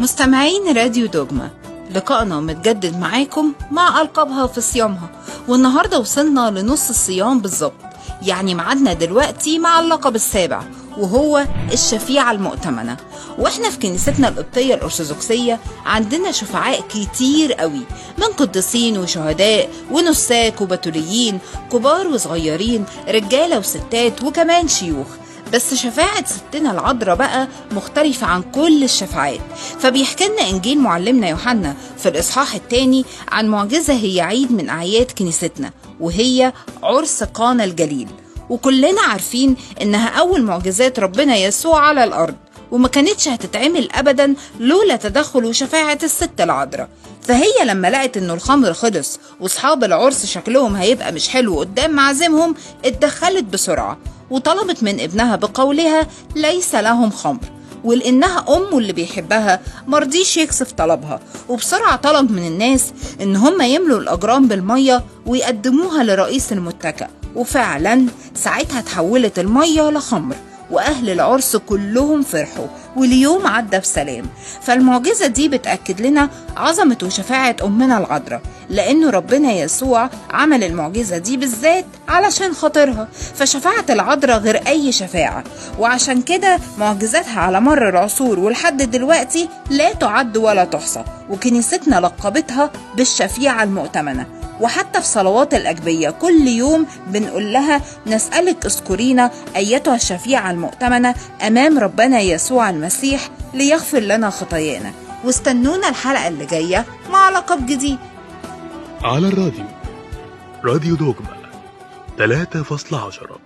مستمعين راديو دوجما، لقائنا متجدد معاكم مع ألقابها في صيامها، والنهاردة وصلنا لنص الصيام بالظبط. يعني معادنا دلوقتي مع اللقب السابع، وهو الشفيعة المؤتمنة. واحنا في كنيستنا القبطية الأرثوذكسية عندنا شفعاء كتير قوي، من قديسين وشهداء ونساك وبتوليين، كبار وصغيرين، رجالة وستات وكمان شيوخ. بس شفاعة ستنا العذراء بقى مختلفة عن كل الشفاعات. فبيحكي لنا إنجيل معلمنا يوحنا في الإصحاح الثاني عن معجزة هي عيد من أعياد كنيستنا، وهي عرس قانا الجليل. وكلنا عارفين إنها أول معجزات ربنا يسوع على الأرض، وما كانتش هتتعمل أبدا لولا تدخل وشفاعة الست العذراء. فهي لما لقت إنه الخمر خلص وصحاب العرس شكلهم هيبقى مش حلو قدام معازمهم، اتدخلت بسرعة وطلبت من ابنها بقولها ليس لهم خمر، ولأنها أمه اللي بيحبها مرضيش يكسف طلبها، وبسرعة طلب من الناس إن هم يملوا الأجرام بالمية ويقدموها لرئيس المتكأ. وفعلا ساعتها تحولت المية لخمر، وأهل العرس كلهم فرحوا، واليوم عدى بسلام. فالمعجزة دي بتأكد لنا عظمة وشفاعة أمنا العذراء، لأنه ربنا يسوع عمل المعجزة دي بالذات علشان خاطرها. فشفاعة العذراء غير أي شفاعة، وعشان كده معجزاتها على مر العصور ولحد دلوقتي لا تعد ولا تحصى، وكنيستنا لقبتها بالشفيعة المؤتمنة. وحتى في صلوات الأجبية كل يوم بنقول لها نسألك اذكرينا أيتها الشفيعة المؤتمنة أمام ربنا يسوع المسيح ليغفر لنا خطايانا. واستنونا الحلقة اللي جاية مع لقب جديد على الراديو، راديو دوجما 3.10.